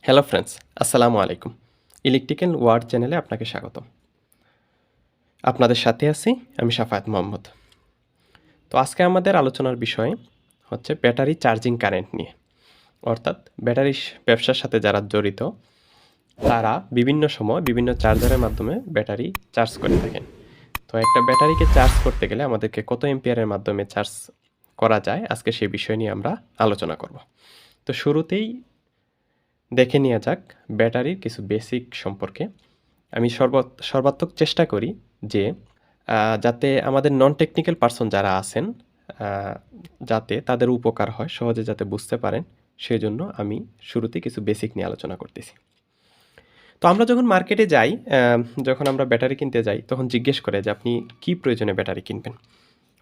Hello friends, আসসালামু আলাইকুম। Electrical word চ্যানেলে আপনাকে স্বাগতম। আপনাদের সাথে আছি আমি শাফায়েত মোহাম্মদ। তো আজকে আমাদের আলোচনার বিষয় হচ্ছে ব্যাটারি চার্জিং কারেন্ট নিয়ে। অর্থাৎ ব্যাটারি ব্যবসার সাথে যারা জড়িত তারা বিভিন্ন সময় বিভিন্ন চার্জারের মাধ্যমে ব্যাটারি চার্জ করে থাকেন। তো একটা ব্যাটারিকে চার্জ করতে গেলে আমাদেরকে কত এম্পিয়ারের মাধ্যমে চার্জ করা যায়, আজকে সেই বিষয় নিয়ে আমরা আলোচনা করব। তো শুরুতেই দেখে নেওয়া যাক ব্যাটারির কিছু বেসিক সম্পর্কে। আমি সর্বাত্মক চেষ্টা করি যে যাতে আমাদের নন টেকনিক্যাল পারসন যারা আছেন আ যাতে তাদের উপকার হয়, সহজে যাতে বুঝতে পারেন, সেজন্য আমি শুরুতেই কিছু বেসিক নিয়ে আলোচনা করতেছি। তো আমরা যখন মার্কেটে যাই, যখন আমরা ব্যাটারি কিনতে যাই, তখন জিজ্ঞেস করে যে আপনি কি প্রয়োজনে ব্যাটারি কিনবেন?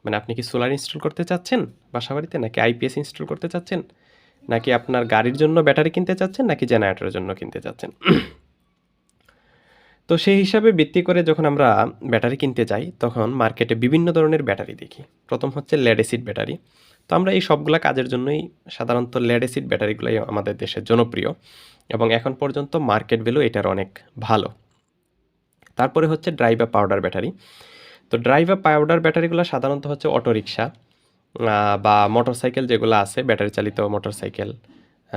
মানে আপনি কি সোলার ইনস্টল করতে চাচ্ছেন বাসাবাড়িতে? নাকি আইপিএস ইনস্টল করতে চাচ্ছেন? নাকি আপনার গাড়ির জন্য ব্যাটারি কিনতে চাচ্ছেন? নাকি জেনারেটরের জন্য কিনতে চাচ্ছেন? তো সেই হিসাবে ভিত্তি করে যখন আমরা ব্যাটারি কিনতে যাই, তখন মার্কেটে বিভিন্ন ধরনের ব্যাটারি দেখি। প্রথম হচ্ছে লেড অ্যাসিড ব্যাটারি। তো আমরা এই সবগুলা কাজের জন্যই সাধারণত লেড অ্যাসিড ব্যাটারিগুলাই আমাদের দেশে জনপ্রিয় এবং এখন পর্যন্ত মার্কেট ভ্যালু এটার অনেক ভালো। তারপরে হচ্ছে ড্রাই বা পাউডার ব্যাটারি। তো ড্রাই বা পাউডার ব্যাটারিগুলো সাধারণত হচ্ছে অটোরিকশা বা মোটরসাইকেল যেগুলো আছে, ব্যাটারি চালিত মোটরসাইকেল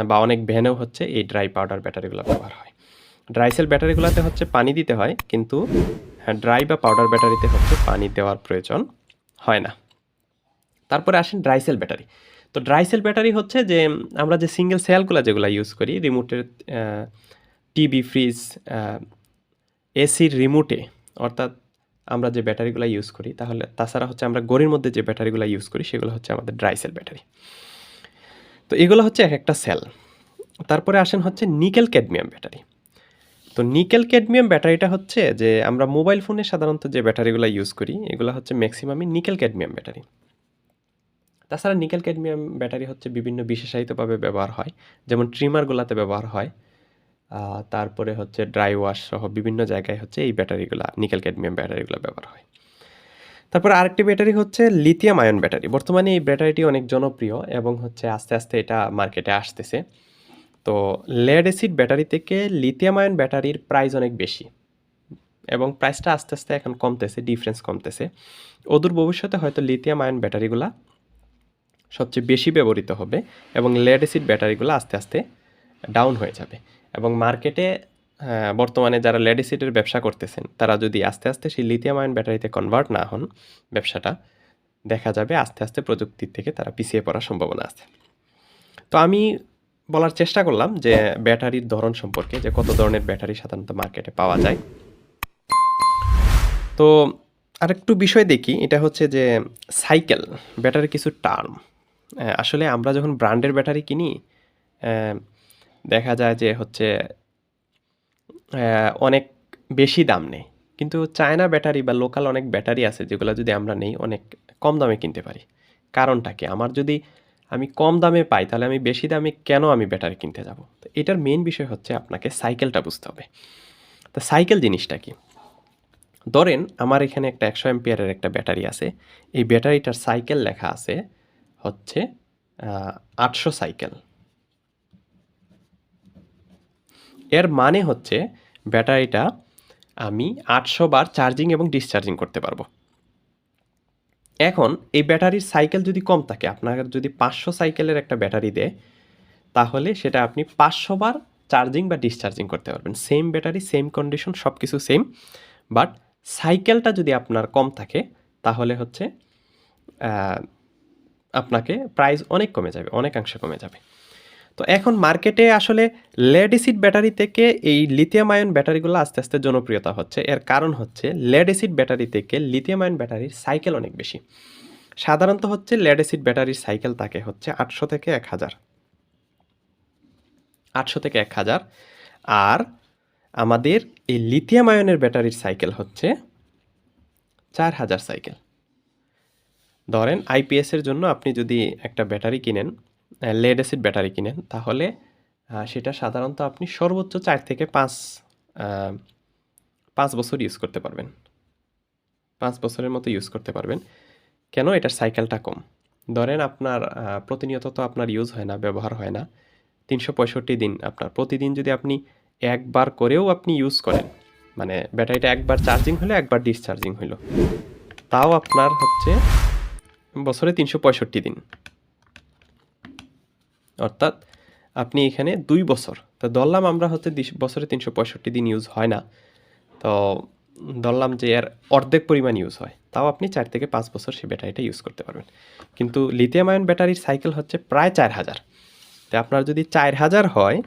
বা অনেক ভ্যানেও হচ্ছে এই ড্রাই পাউডার ব্যাটারিগুলো ব্যবহার হয়। ড্রাই সেল ব্যাটারিগুলোতে হচ্ছে পানি দিতে হয়, কিন্তু ড্রাই বা পাউডার ব্যাটারিতে হচ্ছে পানি দেওয়ার প্রয়োজন হয় না। তারপরে আসেন ড্রাই সেল ব্যাটারি। তো ড্রাই সেল ব্যাটারি হচ্ছে যে আমরা যে সিঙ্গেল সেলগুলো যেগুলো ইউজ করি রিমোটের, টিভি, ফ্রিজ, এসির রিমোটে, অর্থাৎ আমরা যে ব্যাটারিগুলো ইউজ করি, তাহলে তাছাড়া হচ্ছে আমরা ঘড়ির মধ্যে যে ব্যাটারিগুলো ইউজ করি সেগুলো হচ্ছে আমাদের ড্রাই সেল ব্যাটারি। তো এগুলো হচ্ছে এক একটা সেল। তারপরে আসেন হচ্ছে নিকেল ক্যাডমিয়াম ব্যাটারি। তো নিকেল ক্যাডমিয়াম ব্যাটারিটা হচ্ছে যে আমরা মোবাইল ফোনে সাধারণত যে ব্যাটারিগুলো ইউজ করি এগুলো হচ্ছে ম্যাক্সিমামই নিকেল ক্যাডমিয়াম ব্যাটারি। তাছাড়া নিকেল ক্যাডমিয়াম ব্যাটারি হচ্ছে বিভিন্ন বিশেষায়িতভাবে ব্যবহার হয়, যেমন ট্রিমারগুলোতে ব্যবহার হয়। তারপরে হচ্ছে ড্রাই ওয়াশ সহ বিভিন্ন জায়গায় হচ্ছে এই ব্যাটারিগুলা, নিকেল ক্যাডমিয়াম ব্যাটারিগুলো ব্যবহার হয়। তারপরে আরেকটি ব্যাটারি হচ্ছে লিথিয়াম আয়ন ব্যাটারি। বর্তমানে এই ব্যাটারিটি অনেক জনপ্রিয় এবং হচ্ছে আস্তে আস্তে এটা মার্কেটে আসতেছে। তো লেড অ্যাসিড ব্যাটারি থেকে লিথিয়াম আয়ন ব্যাটারির প্রাইস অনেক বেশি এবং প্রাইসটা আস্তে আস্তে এখন কমতেছে, ডিফারেন্স কমতেছে। অদূর ভবিষ্যতে হয়তো লিথিয়াম আয়ন ব্যাটারিগুলা সবচেয়ে বেশি ব্যবহৃত হবে এবং লেড অ্যাসিড ব্যাটারিগুলো আস্তে আস্তে ডাউন হয়ে যাবে এবং মার্কেটে বর্তমানে যারা লেড অ্যাসিডের ব্যবসা করতেছেন তারা যদি আস্তে আস্তে সেই লিথিয়াম আয়ন ব্যাটারিতে কনভার্ট না হন, ব্যবসাটা দেখা যাবে আস্তে আস্তে প্রযুক্তির থেকে তারা পিছিয়ে পড়ার সম্ভাবনা আছে। তো আমি বলার চেষ্টা করলাম যে ব্যাটারির ধরন সম্পর্কে, যে কত ধরনের ব্যাটারি সাধারণত মার্কেটে পাওয়া যায়। তো আরেকটু বিষয় দেখি, এটা হচ্ছে যে সাইকেল ব্যাটারির কিছু টার্ম। আসলে আমরা যখন ব্র্যান্ডের ব্যাটারি কিনি, দেখা যায় যে হচ্ছে অনেক বেশি দাম নেয়, কিন্তু চায়না ব্যাটারি বা লোকাল অনেক ব্যাটারি আছে যেগুলো যদি আমরা নেই অনেক কম দামে কিনতে পারি। কারণটা কি? আমার যদি আমি কম দামে পাই তাহলে আমি বেশি দামে কেন আমি ব্যাটারি কিনতে যাব? তো এটার মেইন বিষয় হচ্ছে আপনাকে সাইকেলটা বুঝতে হবে। তো সাইকেল জিনিসটা কি? ধরেন আমার এখানে একটা 100 অ্যাম্পিয়ারের একটা ব্যাটারি আছে। এই ব্যাটারিটার সাইকেল লেখা আছে হচ্ছে 800 সাইকেল। এর মানে হচ্ছে ব্যাটারিটা আমি 800 বার চার্জিং এবং ডিসচার্জিং করতে পারবো। এখন এই ব্যাটারির সাইকেল যদি কম থাকে, আপনার যদি 500 সাইকেলের একটা ব্যাটারি দেয়, তাহলে সেটা আপনি 500 বার চার্জিং বা ডিসচার্জিং করতে পারবেন। সেম ব্যাটারি, সেম কন্ডিশন, সব কিছু সেম, বাট সাইকেলটা যদি আপনার কম থাকে তাহলে হচ্ছে আপনাকে প্রাইস অনেক কমে যাবে, অনেকাংশে কমে যাবে। তো এখন মার্কেটে আসলে লেড অ্যাসিড ব্যাটারি থেকে এই লিথিয়াম আয়ন ব্যাটারিগুলো আস্তে আস্তে জনপ্রিয়তা হচ্ছে। এর কারণ হচ্ছে লেড অ্যাসিড ব্যাটারি থেকে লিথিয়াম আয়ন ব্যাটারির সাইকেল অনেক বেশি। সাধারণত হচ্ছে লেড অ্যাসিড ব্যাটারির সাইকেল থাকে হচ্ছে 800 থেকে 1000, 800 থেকে 1000। আর আমাদের এই লিথিয়াম আয়নের ব্যাটারির সাইকেল হচ্ছে 4000 সাইকেল। ধরেন আইপিএসের জন্য আপনি যদি একটা ব্যাটারি কিনেন, লেড অ্যাসিড ব্যাটারি কিনেন, তাহলে সেটা সাধারণত আপনি সর্বোচ্চ 4 থেকে 5 বছর ইউজ করতে পারবেন। 5 বছরের মতো ইউজ করতে পারবেন। কেন? এটার সাইকেলটা কম। ধরেন আপনার প্রতিনিয়ত তো আপনার ইউজ হয় না, ব্যবহার হয় না। 365 দিন আপনার প্রতিদিন যদি আপনি একবার করেও আপনি ইউজ করেন, মানে ব্যাটারিটা একবার চার্জিং হলো একবার ডিসচার্জিং হলো, তাও আপনার হচ্ছে বছরে 365 দিন, অর্থাৎ আপনি এখানে 2 বছর, তো ধরলাম আমরা হচ্ছে বছরে 365 দিন ইউজ হয় না, তো ধরলাম যে এর অর্ধেক পরিমাণ ইউজ হয়, তাও আপনি 4 থেকে 5 বছর সেই ব্যাটারিটা ইউজ করতে পারবেন। কিন্তু লিথিয়াম আয়ন ব্যাটারির সাইকেল হচ্ছে প্রায় 4000, তো আপনার যদি 4000 হয়,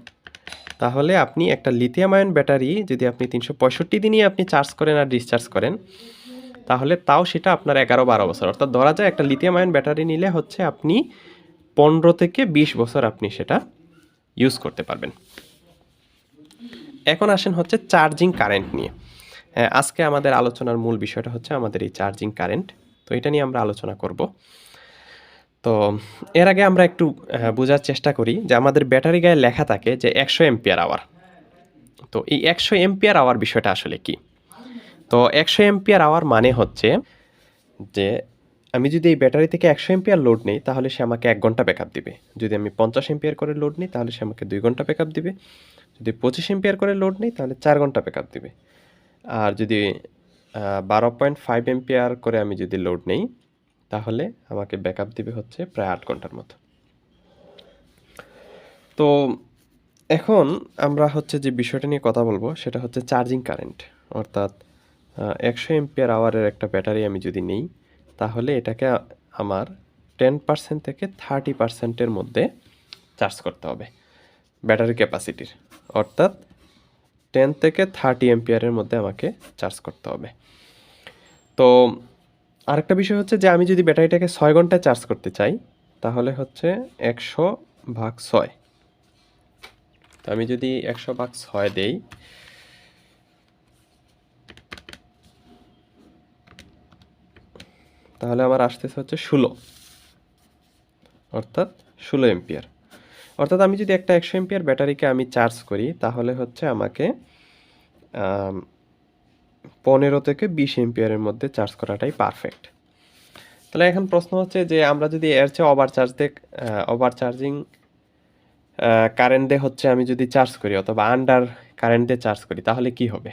তাহলে আপনি একটা লিথিয়াম আয়ন ব্যাটারি যদি আপনি 365 দিনই আপনি চার্জ করেন আর ডিসচার্জ করেন, তাহলে তাও সেটা আপনার 11-12 বছর, অর্থাৎ ধরা যায় একটা লিথিয়াম আয়ন ব্যাটারি নিলে হচ্ছে আপনি 15 থেকে 20 বছর আপনি সেটা ইউজ করতে পারবেন। এখন আসেন হচ্ছে চার্জিং কারেন্ট নিয়ে। আজকে আমাদের আলোচনার মূল বিষয়টা হচ্ছে আমাদের এই চার্জিং কারেন্ট, তো এটা নিয়ে আমরা আলোচনা করব। তো এর আগে আমরা একটু বোঝার চেষ্টা করি যে আমাদের ব্যাটারি গায়ে লেখা থাকে যে 100 এম্পিয়ার আওয়ার। তো এই 100 এম্পিয়ার আওয়ার বিষয়টা আসলে কি? তো 100 এম্পিয়ার আওয়ার মানে হচ্ছে যে আমি যদি এই ব্যাটারি থেকে 100 এম্পিয়ার লোড নিই, তাহলে সে আমাকে 1 ঘন্টা ব্যাকআপ দিবে। যদি আমি 50 এম্পিয়ার করে লোড নিই, তাহলে সে আমাকে 2 ঘন্টা ব্যাকআপ দিবে। যদি 25 এম্পিয়ার করে লোড নিই, তাহলে 4 ঘন্টা ব্যাকআপ দিবে। আর যদি 12.5 এম্পিয়ার করে আমি যদি লোড নেই, তাহলে আমাকে ব্যাকআপ দিবে হচ্ছে প্রায় 8 ঘন্টার মতো। তো এখন আমরা হচ্ছে যে বিষয়টা নিয়ে কথা বলবো সেটা হচ্ছে চার্জিং কারেন্ট, অর্থাৎ 100 এম্পিয়ার আওয়ারের একটা ব্যাটারি আমি যদি নিই, তাহলে এটাকে আমার 10% থেকে 30%-এর মধ্যে চার্জ করতে হবে ব্যাটারি ক্যাপাসিটির, অর্থাৎ 10 থেকে 30 এম্পিয়ারের মধ্যে আমাকে চার্জ করতে হবে। তো আরেকটা বিষয় হচ্ছে যে আমি যদি ব্যাটারিটাকে 6 ঘন্টায় চার্জ করতে চাই, তাহলে হচ্ছে 100/6। তো আমি যদি 100/6 দেই, তাহলে আমার আসতেছে হচ্ছে 16, অর্থাৎ 16 এম্পিয়ার। অর্থাৎ আমি যদি একটা 100 এম্পিয়ার ব্যাটারিকে আমি চার্জ করি, তাহলে হচ্ছে আমাকে 15 থেকে 20 এম্পিয়ারের মধ্যে চার্জ করাটাই পারফেক্ট। তাহলে এখন প্রশ্ন হচ্ছে যে আমরা যদি এর চেয়ে ওভারচার্জিং কারেন্ট দিয়ে হচ্ছে আমি যদি চার্জ করি, অথবা আন্ডার কারেন্ট দিয়ে চার্জ করি, তাহলে কি হবে?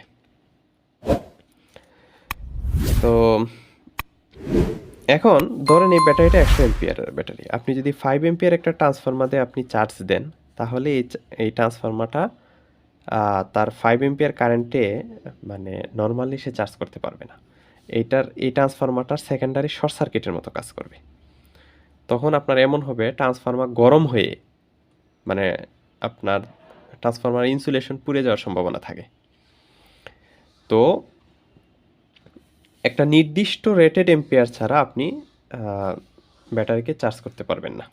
তো এখন ধরেন এই ব্যাটারিটা 100 এম্পিয়ারের ব্যাটারি, আপনি যদি 5 এম্পিয়ার একটা ট্রান্সফরমার দিয়ে আপনি চার্জ দেন, তাহলে এই ট্রান্সফরমারটা তার 5 এম্পিয়ার কারেন্টে মানে নর্মালি সে চার্জ করতে পারবে না। এই ট্রান্সফরমারটার সেকেন্ডারি শর্ট সার্কিটের মতো কাজ করবে। তখন আপনার এমন হবে ট্রান্সফরমার গরম হয়ে মানে আপনার ট্রান্সফরমার ইনসুলেশন পুড়ে যাওয়ার সম্ভাবনা থাকে। তো একটা নির্দিষ্ট রেটেড এম্পিয়ার ছাড়া আপনি ব্যাটারিকে চার্জ করতে পারবেন না।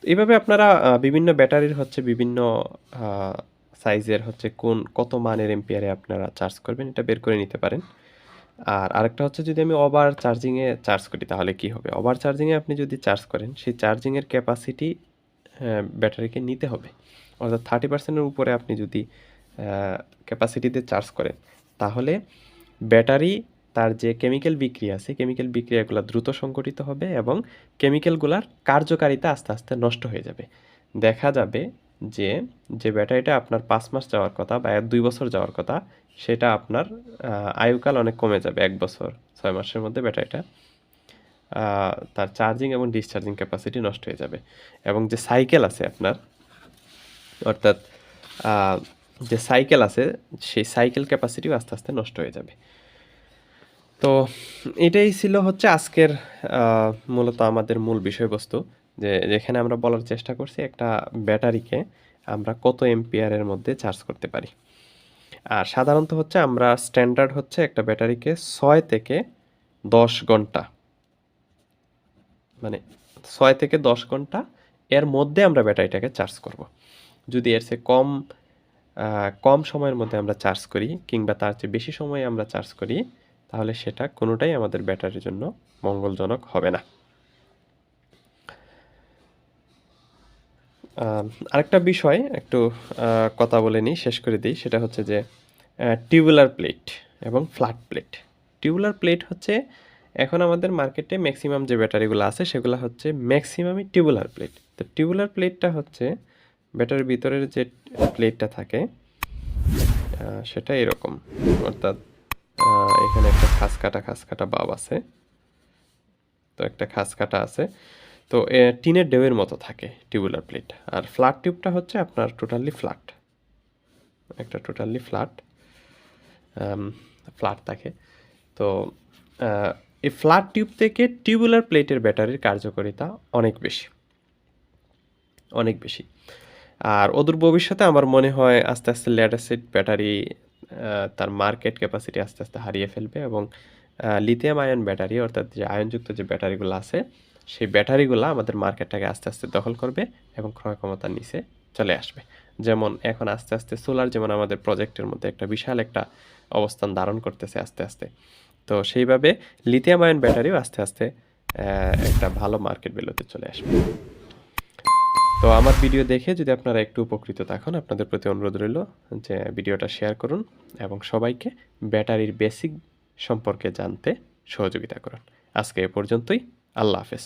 এইভাবে আপনারা বিভিন্ন ব্যাটারির হচ্ছে বিভিন্ন সাইজের হচ্ছে কত মানের এম্পিয়ারে আপনারা চার্জ করবেন এটা বের করে নিতে পারেন। আর আরেকটা হচ্ছে যদি আমি ওভার চার্জিংয়ে চার্জ করি, তাহলে কি হবে? ওভার চার্জিংয়ে আপনি যদি চার্জ করেন, সেই চার্জিংয়ের ক্যাপাসিটি ব্যাটারিকে নিতে হবে। অর্থাৎ 30%-এর উপরে আপনি যদি ক্যাপাসিটিতে চার্জ করেন, তাহলে ব্যাটারি তার যে কেমিক্যাল বিক্রিয়া আছে, কেমিক্যাল বিক্রিয়াগুলো দ্রুত সংঘটিত হবে এবং কেমিক্যালগুলার কার্যকারিতা আস্তে আস্তে নষ্ট হয়ে যাবে। দেখা যাবে যে ব্যাটারিটা আপনার 5 মাস যাওয়ার কথা বা 2 বছর যাওয়ার কথা, সেটা আপনার আয়ুকাল অনেক কমে যাবে। 1 বছর 6 মাসের মধ্যে ব্যাটারিটা তার চার্জিং এবং ডিসচার্জিং ক্যাপাসিটি নষ্ট হয়ে যাবে। এবং যে সাইকেল আছে আপনার, অর্থাৎ যে সাইকেল আছে, সেই সাইকেল ক্যাপাসিটিও আস্তে আস্তে নষ্ট হয়ে যাবে। তো এটাই ছিল হচ্ছে আজকের মূলত আমাদের মূল বিষয়বস্তু, যেখানে আমরা বলার চেষ্টা করছি একটা ব্যাটারিকে আমরা কত এম্পিয়ারের মধ্যে চার্জ করতে পারি। আর সাধারণত হচ্ছে আমরা স্ট্যান্ডার্ড হচ্ছে একটা ব্যাটারিকে 6 থেকে 10 ঘন্টা, মানে 6 থেকে 10 ঘন্টা এর মধ্যে আমরা ব্যাটারিটাকে চার্জ করব। যদি এর চেয়ে কম সময়ের মধ্যে আমরা চার্জ করি কিংবা তার চেয়ে বেশি সময়ে আমরা চার্জ করি, তাহলে সেটা কোনোটাই আমাদের ব্যাটারির জন্য মঙ্গলজনক হবে না। আরেকটা বিষয় একটু কথা বলে নিই, শেষ করে দিই, সেটা হচ্ছে যে টিউবুলার প্লেট এবং ফ্ল্যাট প্লেট। টিউবুলার প্লেট হচ্ছে এখন আমাদের মার্কেটে ম্যাক্সিমাম যে ব্যাটারিগুলো আছে সেগুলো হচ্ছে ম্যাক্সিমামই টিউবুলার প্লেট। তো টিউবুলার প্লেটটা হচ্ছে ব্যাটারির ভিতরের যে প্লেটটা থাকে সেটা এরকম, অর্থাৎ এখানে একটা খাঁজ কাটা বাব আছে, তো একটা খাঁজ কাটা আছে। তো টিনের ডেউয়ের মতো থাকে টিউবুলার প্লেট। আর ফ্ল্যাট টিউবটা হচ্ছে আপনার টোটালি ফ্ল্যাট, একটা টোটালি ফ্ল্যাট ফ্ল্যাট থাকে। তো এই ফ্ল্যাট টিউব থেকে টিউবুলার প্লেটের ব্যাটারির কার্যকারিতা অনেক বেশি, অনেক বেশি। আর অদূর ভবিষ্যতে আমার মনে হয় আস্তে আস্তে লেড অ্যাসিড ব্যাটারি তার মার্কেট ক্যাপাসিটি আস্তে আস্তে হারিয়ে ফেলবে, এবং লিথিয়াম আয়ন ব্যাটারি, অর্থাৎ যে আয়নযুক্ত যে ব্যাটারিগুলো আছে, সেই ব্যাটারিগুলো আমাদের মার্কেটটাকে আস্তে আস্তে দখল করবে এবং ক্রয় ক্ষমতার নিচে চলে আসবে। যেমন এখন আস্তে আস্তে সোলার যেমন আমাদের প্রজেক্টের মধ্যে একটা বিশাল একটা অবস্থান ধারণ করতেছে আস্তে আস্তে, তো সেইভাবে লিথিয়াম আয়ন ব্যাটারিও আস্তে আস্তে একটা ভালো মার্কেট ভ্যালুতে চলে আসবে। তো আমার ভিডিও দেখে যদি আপনারা একটু উপকৃত থাকেন, আপনাদের প্রতি অনুরোধ রইল যে ভিডিওটা শেয়ার করুন এবং সবাইকে ব্যাটারির বেসিক সম্পর্কে জানতে সহযোগিতা করুন। আজকে এ পর্যন্তই। আল্লাহ হাফেজ।